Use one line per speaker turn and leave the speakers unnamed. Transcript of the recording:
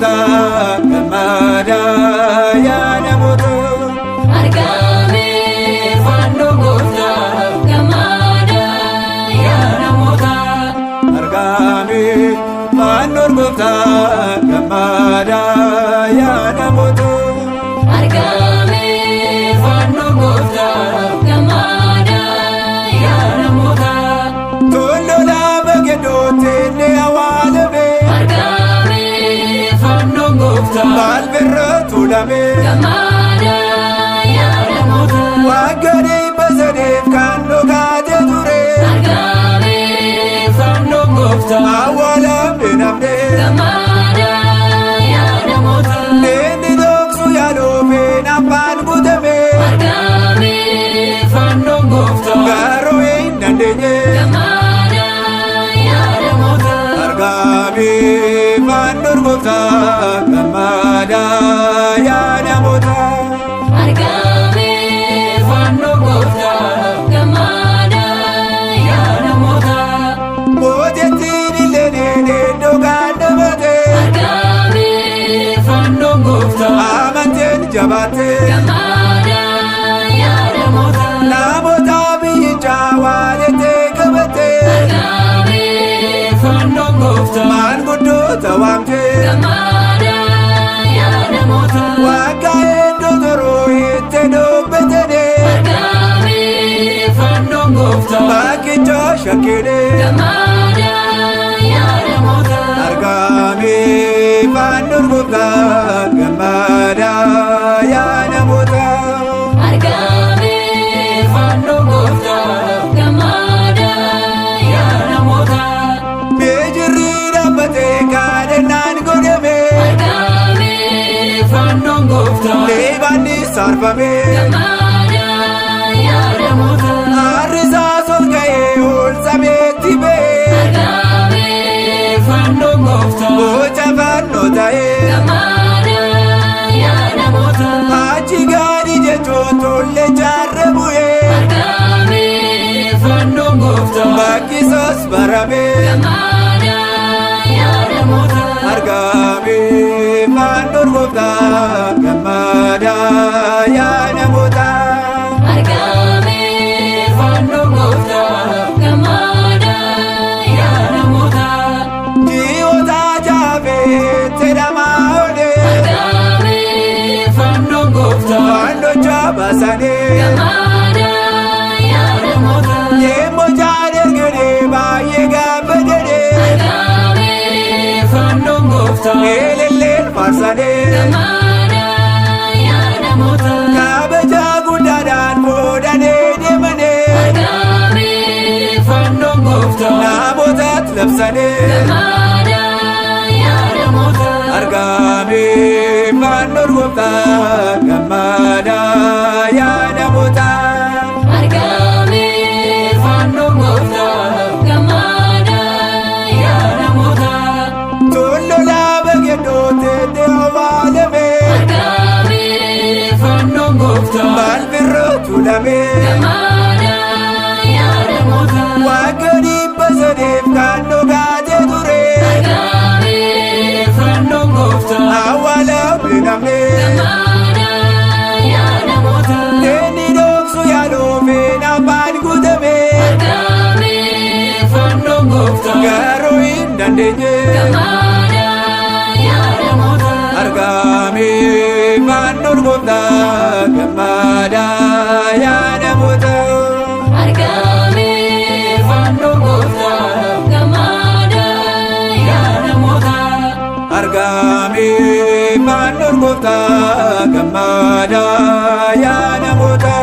goftaa gammada yaa namoota.
Argame fannoo gooftaa gammada yaa namoota.
Argame fannoo goftaa gammada yaa namoota.
Argame fannoo gooftaa gammada yaa namoota.
Tollola bageedootee ni awwaalame.
Argame fannoo gooftaa
Balbirra tuulame.
gammada yaa namoota.
Wagganii basaneef kan dhokaatee ture.
Argame fannoo gooftaa
Awwaalamne namne.
gammada yaa namoota.
Inni dhoksu yaadofeen abbaan guutame.
Argame fannoo gooftaa
Garuu hin dandeenye.
gammada yaa namoota.
Argame fannoo goftaa gammada yaa namoota.
Argame fannoo gooftaa gammada yaa namoota.
Mootettiin illee needoo kan dhabate.
Argame fannoo gooftaa
Amanteen jabaate.
gammada yaa namoota.
Namoota biyyichaa waalitee qabate.
Argame fannoo gooftaa
Maanguddoota waamte.
gammada yaa namoota.
Wagga'ee dotoroo itti dubbatane.
Argame fannoo gooftaa
Bakkicha shakkine.
gammada yaa namoota.
Argame fannoo goftaa gammada yaa namoota.
Argame fannoo gooftaa gammada yaa namoota.
Beejirri dhaabbatee kadhannaan godhame.
Argame fannoo gooftaa
Leebanni sarfame.
gammada yaa namoota.
Harrisaa solga'ee ol sameetti ba'e.
Argame fannoo gooftaa
Boca fannoo ta'e.
gammada yaa namoota.
Achi gaarii jechuun tollee jaarre bu'e.
Argame fannoo gooftaa
Bakkisos barame.
gammada yaa namoota.
Argame fannoo goftaa gammada yaa namoota.
Argame fannoo gooftaa gammada yaa namoota.
Ji'oota jabeetti namaa oole.
Argame fannoo gooftaa
Fannocha baasanii.
gammada yaa namoota.
Yemmuu jaan erganii baay'ee gaafadhanii.
Argame fannoo gooftaa
Eelilleen faarsanii.
gammada yaa namoota.
Kabajaa guddaadhaan fuudhanii deemanii.
Argame fannoo gooftaa
Namootaatti labsanii.
gammada yaa namoota.
Argame fannoo goftaa gammada yaa namoota.
Argame fannoo gooftaa gammada yaa namoota.
Tollola bageedootee awwaalame.
Argame fannoo gooftaa
Balbirra tuulame.
gammada yaa namoota.
Wagganii basaneef kan dhokaatee ture.
Argame fannoo gooftaa
Awwaalamne namne.
gammada yaa namoota.
Inni dhoksu yaadofeen abbaan guutame.
Argame fannoo gooftaa
Garuu hin dandeenye.
gammada yaa namoota.
Argame fannoo goftaa gammada yaa namoota.
Argame fannoo gooftaa gammada yaa namoota.
Argame fannoo goftaa gammada yaa namoota.